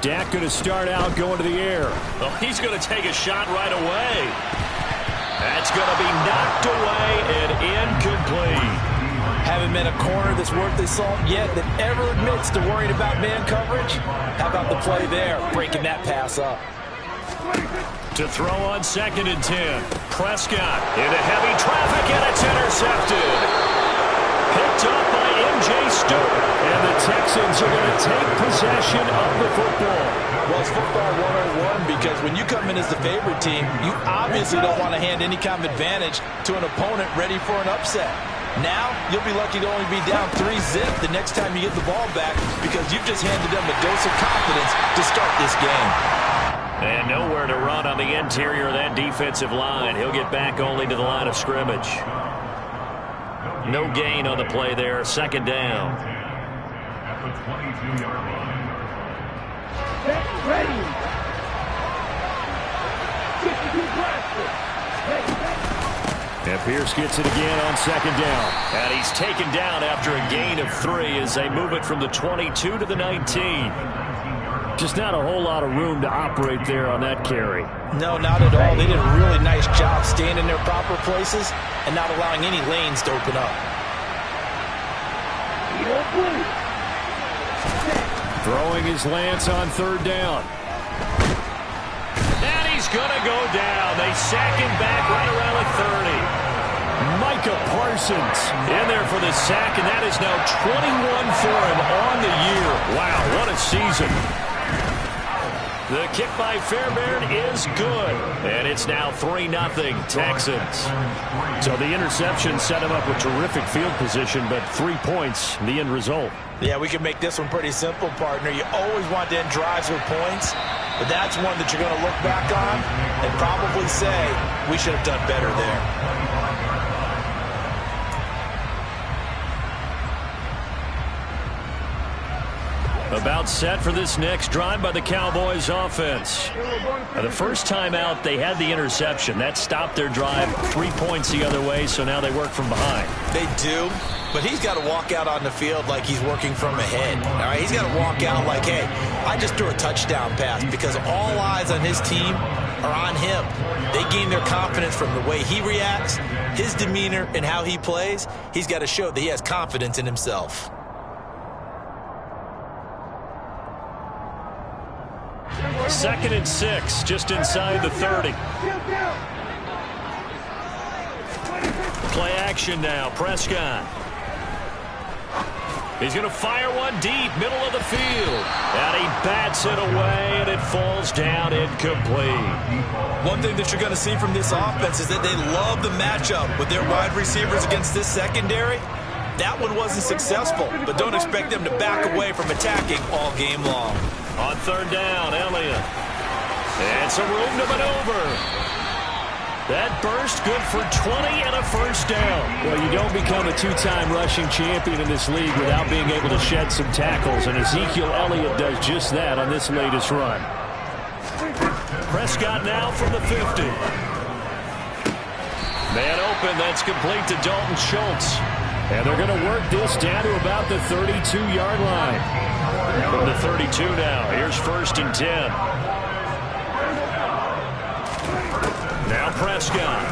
Dak going to start out going to the air. Well, he's going to take a shot right away. That's going to be knocked away and incomplete. Haven't met a corner that's worth his salt yet that ever admits to worrying about man coverage. How about the play there, breaking that pass up? To throw on 2nd and 10. Prescott into heavy traffic, and it's intercepted. Picked up by M.J. Stewart. And the Texans are going to take possession of the football. Well, it's football 101 because when you come in as the favorite team, you obviously don't want to hand any kind of advantage to an opponent ready for an upset. Now, you'll be lucky to only be down 3-zip the next time you get the ball back because you've just handed them a dose of confidence to start this game. And nowhere to run on the interior of that defensive line. He'll get back only to the line of scrimmage. No gain on the play there. 2nd down. At the 22-yard line. Get ready. And Pierce gets it again on 2nd down. And he's taken down after a gain of 3 as they move it from the 22 to the 19. Just not a whole lot of room to operate there on that carry. No, not at all. They did a really nice job staying in their proper places and not allowing any lanes to open up. Throwing his Lance on 3rd down. And he's going to go down. They sack him back right around the 30. Micah Parsons in there for the sack, and that is now 21 for him on the year. Wow, what a season. The kick by Fairbairn is good, and it's now 3-0 Texans. So the interception set him up with terrific field position, but 3 points, the end result. Yeah, we can make this one pretty simple, partner. You always want to end drives with points, but that's one that you're going to look back on and probably say, we should have done better there. About set for this next drive by the Cowboys offense. The first time out, they had the interception. That stopped their drive 3 points the other way, so now they work from behind. They do, but he's got to walk out on the field like he's working from ahead. All right, he's got to walk out like, hey, I just threw a touchdown pass because all eyes on his team are on him. They gain their confidence from the way he reacts, his demeanor, and how he plays. He's got to show that he has confidence in himself. 2nd and 6, just inside the 30. Play action now, Prescott. He's going to fire one deep, middle of the field. And he bats it away, and it falls down incomplete. One thing that you're going to see from this offense is that they love the matchup with their wide receivers against this secondary. That one wasn't successful, but don't expect them to back away from attacking all game long. On 3rd down, Elliott. And some room to maneuver. That burst good for 20 and a first down. Well, you don't become a 2-time rushing champion in this league without being able to shed some tackles, and Ezekiel Elliott does just that on this latest run. Prescott now from the 50. Man open, that's complete to Dalton Schultz. And they're going to work this down to about the 32-yard line. From the 32 now, here's 1st and 10. Now Prescott.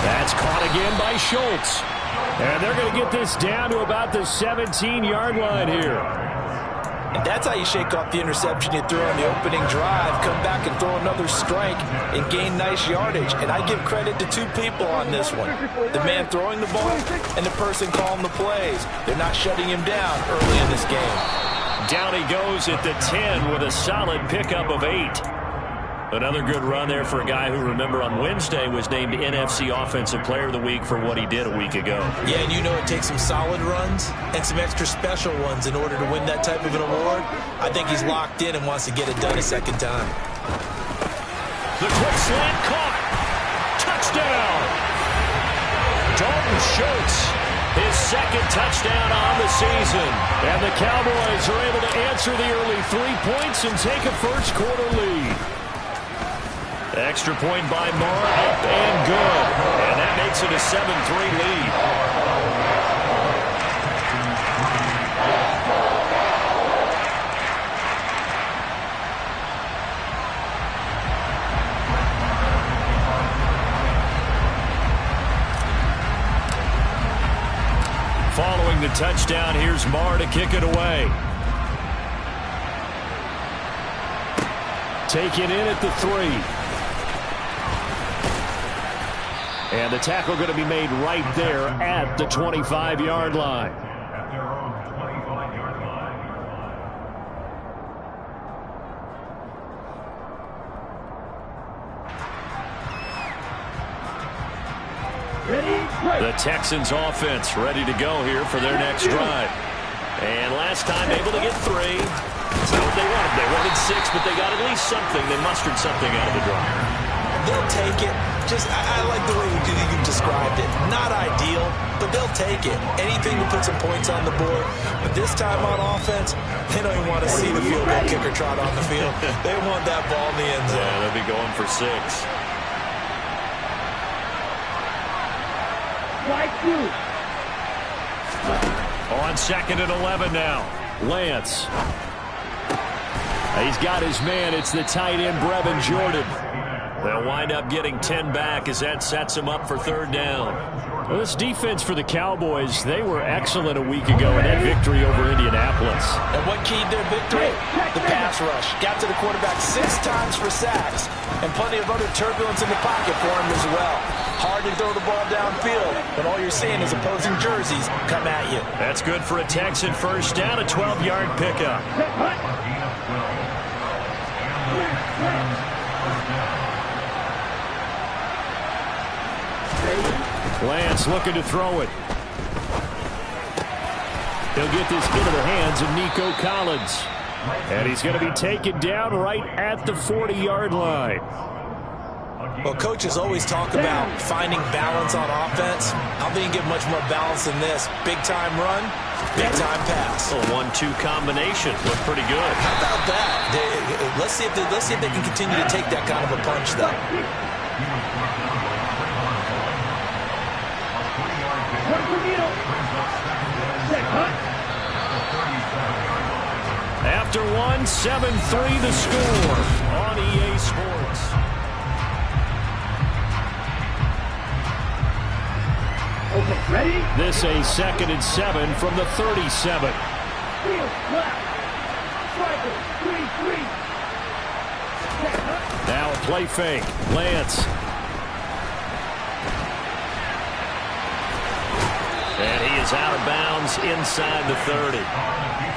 That's caught again by Schultz. And they're going to get this down to about the 17-yard line here. And that's how you shake off the interception you threw on the opening drive, come back and throw another strike and gain nice yardage. And I give credit to 2 people on this one. The man throwing the ball and the person calling the plays. They're not shutting him down early in this game. Down he goes at the 10 with a solid pickup of 8. Another good run there for a guy who, remember, on Wednesday was named NFC Offensive Player of the Week for what he did a week ago. Yeah, and you know it takes some solid runs and some extra special ones in order to win that type of an award. I think he's locked in and wants to get it done a second time. The quick slant caught. Touchdown. Dalton Schultz, his 2nd touchdown on the season. And the Cowboys are able to answer the early 3 points and take a first-quarter lead. Extra point by Moore, up and good. And that makes it a 7-3 lead. the touchdown. Here's Marr to kick it away. Taken in at the 3. And the tackle going to be made right there at the 25-yard line. At their own 25-yard line. The Texans offense ready to go here for their next drive. And last time able to get 3. That's not what they wanted. They wanted 6, but they got at least something. They mustered something out of the drive. They'll take it. I like the way you described it. Not ideal, but they'll take it. Anything to put some points on the board. But this time on offense, they don't even want to see the field goal kicker trot on the field. They want that ball in the end zone. Yeah, they'll be going for 6. On 2nd and 11 now. Lance. He's got his man. It's the tight end, Brevin Jordan. They'll wind up getting 10 back as that sets him up for 3rd down. Well, this defense for the Cowboys, they were excellent a week ago in that victory over Indianapolis. And what keyed their victory? The pass rush. Got to the quarterback 6 times for sacks, and plenty of other turbulence in the pocket for him as well. Hard to throw the ball downfield, but all you're seeing is opposing jerseys come at you. That's good for a Texan first down, a 12-yard pickup. Lance looking to throw it. He'll get this into the hands of Nico Collins. And he's going to be taken down right at the 40-yard line. Well, coaches always talk about finding balance on offense. I don't think you get much more balance than this. Big-time run, big-time pass. A 1-2 combination. Look pretty good. How about that? Let's see if they can continue to take that kind of a punch, though. After 1, 7-3 the score on EA Sports. Okay, ready? This a 2nd and 7 from the 37. Now a play fake. Lance. And he is out of bounds inside the 30.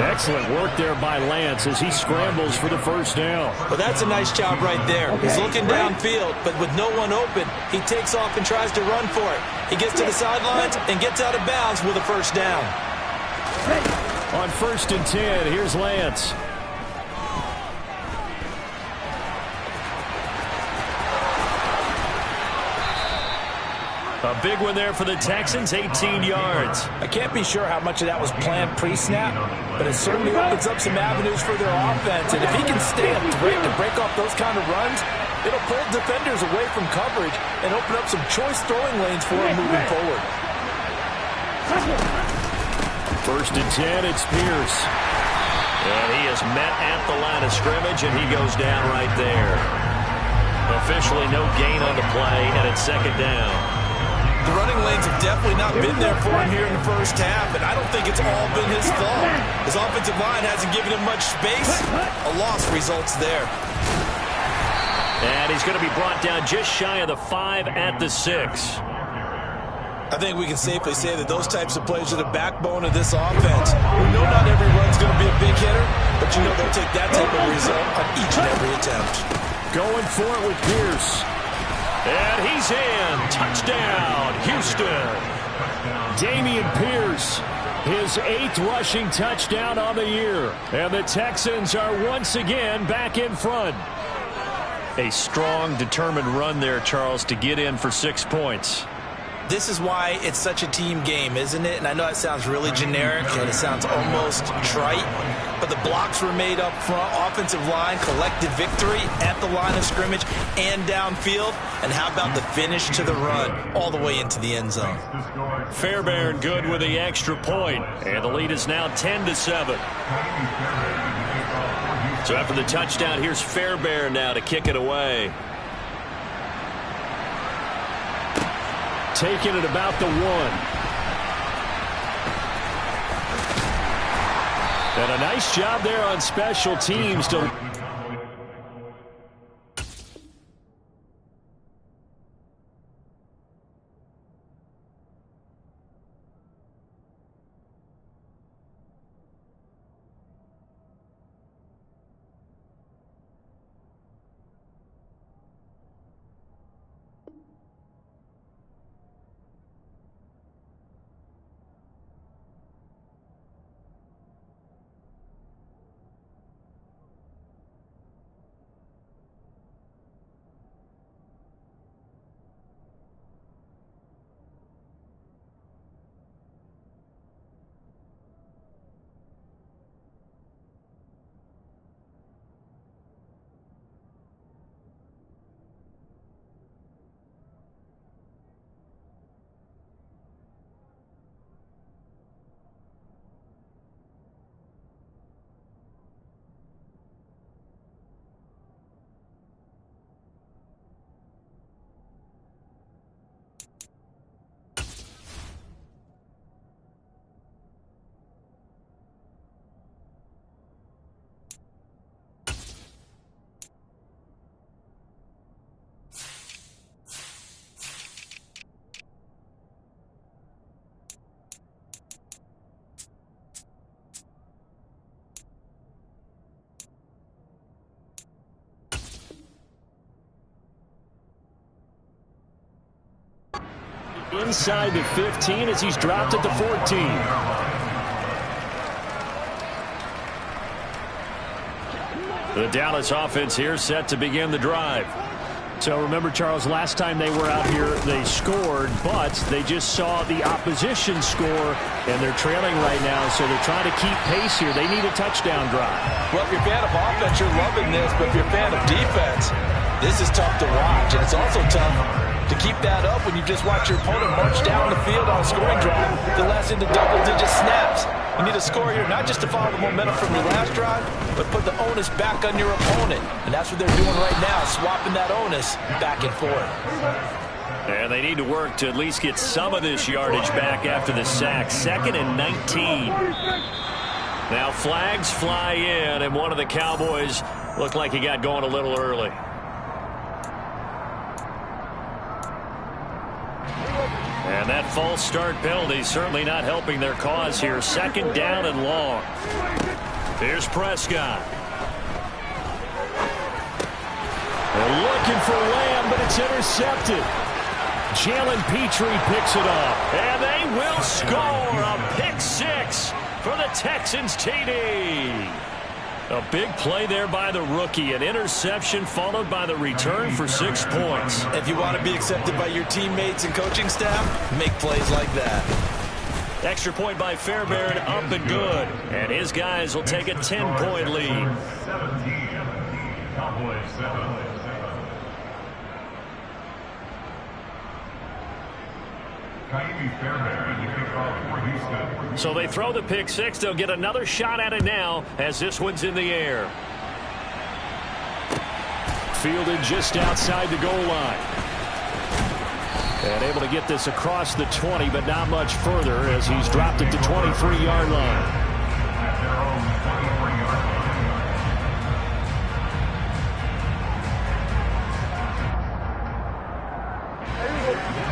Excellent work there by Lance as he scrambles for the first down. Well, that's a nice job right there. He's looking downfield, but with no one open, he takes off and tries to run for it. He gets to the sidelines and gets out of bounds with a first down. On 1st and 10, here's Lance. A big one there for the Texans, 18 yards. I can't be sure how much of that was planned pre-snap, but it certainly opens up some avenues for their offense. And if he can stay a threat to break off those kind of runs, it'll pull defenders away from coverage and open up some choice throwing lanes for him moving forward. 1st and 10, it's Pierce. And he is met at the line of scrimmage, and he goes down right there. Officially no gain on the play, and it's 2nd down. The running lanes have definitely not been there for him here in the first half, and I don't think it's all been his fault. His offensive line hasn't given him much space. A loss results there. And he's going to be brought down just shy of the 5 at the 6. I think we can safely say that those types of plays are the backbone of this offense. We know not every run's going to be a big hitter, but you know they'll take that type of result on each and every attempt. Going for it with Pierce. And he's in. Touchdown, Houston. Damian Pierce, his 8th rushing touchdown on the year. And the Texans are once again back in front. A strong, determined run there, Charles, to get in for 6 points. This is why it's such a team game, isn't it? And I know it sounds really generic and it sounds almost trite, but the blocks were made up front, offensive line, collective victory at the line of scrimmage and downfield. And how about the finish to the run all the way into the end zone? Fairbairn good with the extra point, and the lead is now 10-7. So after the touchdown, here's Fairbairn now to kick it away. Taking it about the 1. And a nice job there on special teams to... Inside the 15 as he's dropped at the 14. The Dallas offense here set to begin the drive. So remember, Charles, last time they were out here, they scored, but they just saw the opposition score, and they're trailing right now, so they're trying to keep pace here. They need a touchdown drive. Well, if you're a fan of offense, you're loving this, but if you're a fan of defense, this is tough to watch, and it's also tough to keep that up when you just watch your opponent march down the field on a scoring drive to last into double-digit snaps. You need a score here, not just to follow the momentum from your last drive, but put the onus back on your opponent. And that's what they're doing right now, swapping that onus back and forth. And they need to work to at least get some of this yardage back after the sack. 2nd and 19. Now flags fly in, and one of the Cowboys looked like he got going a little early. And that false start penalty certainly not helping their cause here. 2nd down and long. Here's Prescott. They're looking for Lamb, but it's intercepted. Jalen Petrie picks it up. And they will score a pick-6 for the Texans TD. A big play there by the rookie. An interception followed by the return for 6 points. If you want to be accepted by your teammates and coaching staff, make plays like that. Extra point by Fairbairn, up and good. And his guys will take a 10-point lead. 17. Cowboys 7. So they throw the pick-6. They'll get another shot at it now as this one's in the air. Fielded just outside the goal line. And able to get this across the 20, but not much further as he's dropped it to 23-yard line.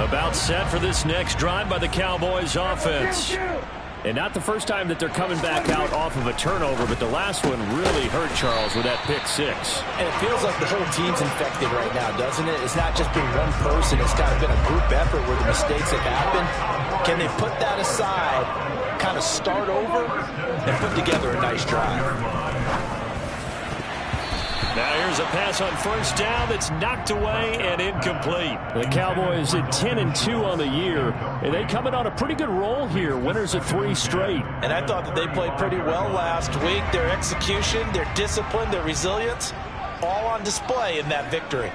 About set for this next drive by the Cowboys offense. And not the first time that they're coming back out off of a turnover, but the last one really hurt Charles with that pick-6. And it feels like the whole team's infected right now, doesn't it? It's not just been one person. It's kind of been a group effort where the mistakes have happened. Can they put that aside, kind of start over, and put together a nice drive? Now here's a pass on 1st down that's knocked away and incomplete. The Cowboys at 10-2 on the year, and they come in on a pretty good roll here. Winners of 3 straight. And I thought that they played pretty well last week. Their execution, their discipline, their resilience, all on display in that victory.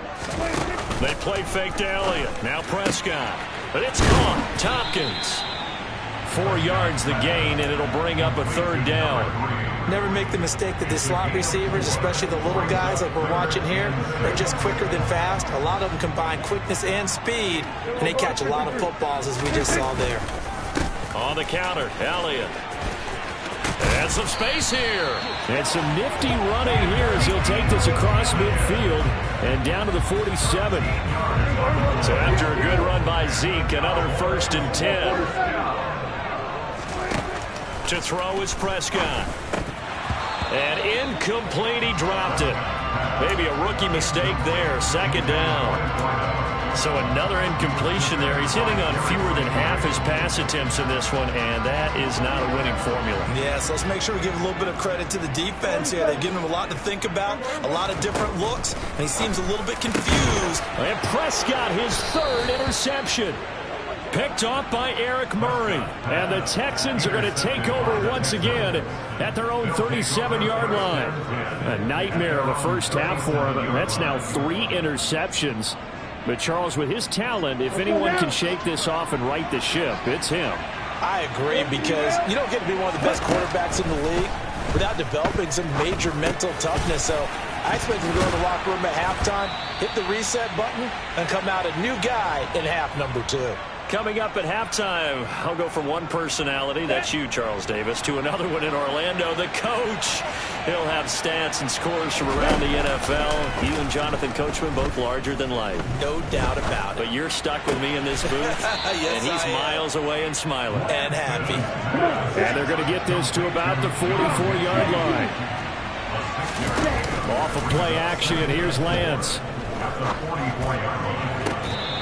They play fake to Elliott. Now Prescott. But it's caught. Tompkins. 4 yards the gain, and it'll bring up a 3rd down. Never make the mistake that the slot receivers, especially the little guys like we're watching here, are just quicker than fast. A lot of them combine quickness and speed, and they catch a lot of footballs, as we just saw there. On the counter, Elliott. And some space here. And some nifty running here as he'll take this across midfield and down to the 47. So after a good run by Zeke, another 1st and 10. To throw is Prescott. And incomplete, he dropped it. Maybe a rookie mistake there. 2nd down. So another incompletion there. He's hitting on fewer than half his pass attempts in this one, and that is not a winning formula. Yeah, so let's make sure we give a little bit of credit to the defense here. They've given him a lot to think about, a lot of different looks, and he seems a little bit confused. And Prescott, his 3rd interception. Picked off by Eric Murray. And the Texans are going to take over once again at their own 37-yard line. A nightmare of a first half for him. That's now 3 interceptions. But, Charles, with his talent, if anyone can shake this off and right the ship, it's him. I agree, because you don't get to be one of the best quarterbacks in the league without developing some major mental toughness. So I expect him to go in the locker room at halftime, hit the reset button, and come out a new guy in half number 2. Coming up at halftime, I'll go from one personality, that's you, Charles Davis, to another one in Orlando, the coach. He'll have stats and scores from around the NFL. You and Jonathan Coachman, both larger than life. No doubt about it. But you're stuck with me in this booth, yes, and he's miles away and smiling. And happy. And they're going to get this to about the 44-yard line. Off of play action, here's Lance.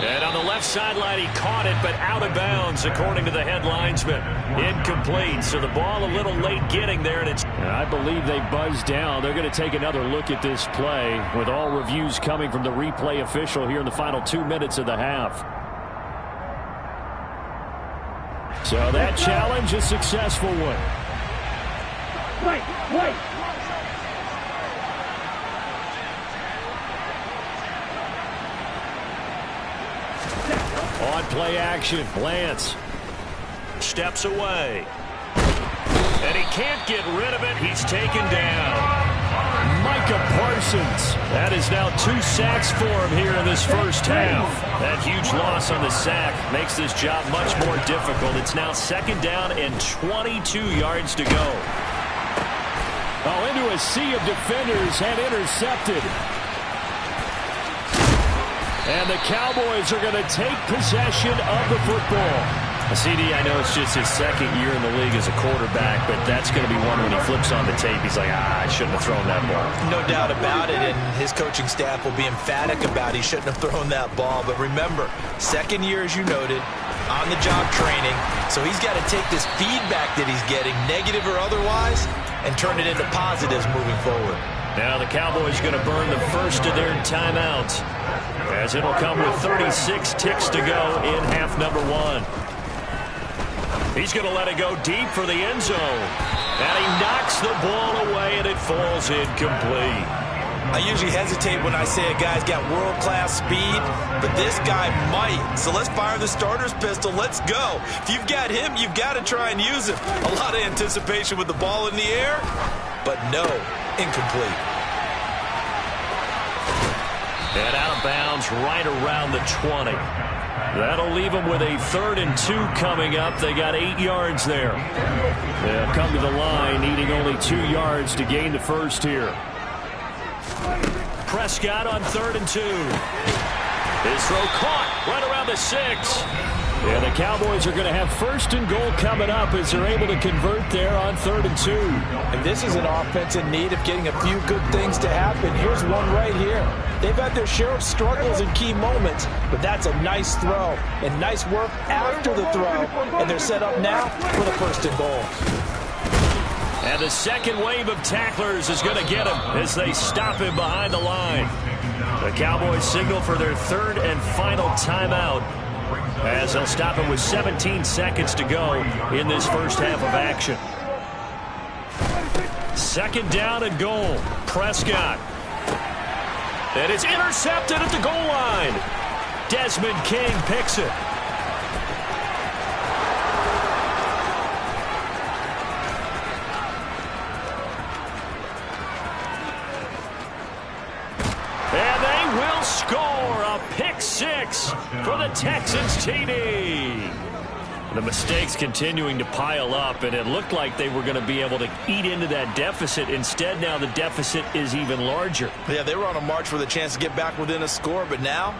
And on the left sideline, he caught it, but out of bounds, according to the head linesman. Incomplete, so the ball a little late getting there, and it's... I believe they buzzed down. They're going to take another look at this play, with all reviews coming from the replay official here in the final 2 minutes of the half. So that challenge, a successful one. Wait. On play action, Lance steps away. And he can't get rid of it. He's taken down. Micah Parsons. That is now 2 sacks for him here in this first half. That huge loss on the sack makes this job much more difficult. It's now 2nd down and 22 yards to go. Oh, into a sea of defenders and intercepted. And the Cowboys are going to take possession of the football. CD, I know it's just his 2nd year in the league as a quarterback, but that's going to be one when he flips on the tape. He's like, I shouldn't have thrown that ball. No doubt about it, and his coaching staff will be emphatic about he shouldn't have thrown that ball. But remember, 2nd year, as you noted, on-the-job training, so he's got to take this feedback that he's getting, negative or otherwise, and turn it into positives moving forward. Now the Cowboys are going to burn the first of their timeouts, as it'll come with 36 ticks to go in half number 1. He's going to let it go deep for the end zone. And he knocks the ball away, and it falls incomplete. I usually hesitate when I say a guy's got world-class speed, but this guy might. So let's fire the starter's pistol. Let's go. If you've got him, you've got to try and use him. A lot of anticipation with the ball in the air, but no, incomplete. And out of bounds right around the 20. That'll leave them with a 3rd and 2 coming up. They got 8 yards there. They'll come to the line, needing only 2 yards to gain the first here. Prescott on 3rd and 2. His throw caught right around the 6. And the Cowboys are going to have 1st and goal coming up as they're able to convert there on 3rd and 2. And this is an offense in need of getting a few good things to happen. Here's one right here. They've had their share of struggles in key moments, but that's a nice throw and nice work after the throw. And they're set up now for the 1st and goal. And the second wave of tacklers is going to get him as they stop him behind the line. The Cowboys signal for their 3rd and final timeout, as they'll stop him with 17 seconds to go in this first half of action. 2nd down and goal. Prescott. And it's intercepted at the goal line. Desmond King picks it. And they will score a pick 6 for the Texans TD. The mistakes continuing to pile up, and it looked like they were going to be able to eat into that deficit. Instead, now the deficit is even larger. Yeah, they were on a march with a chance to get back within a score, but now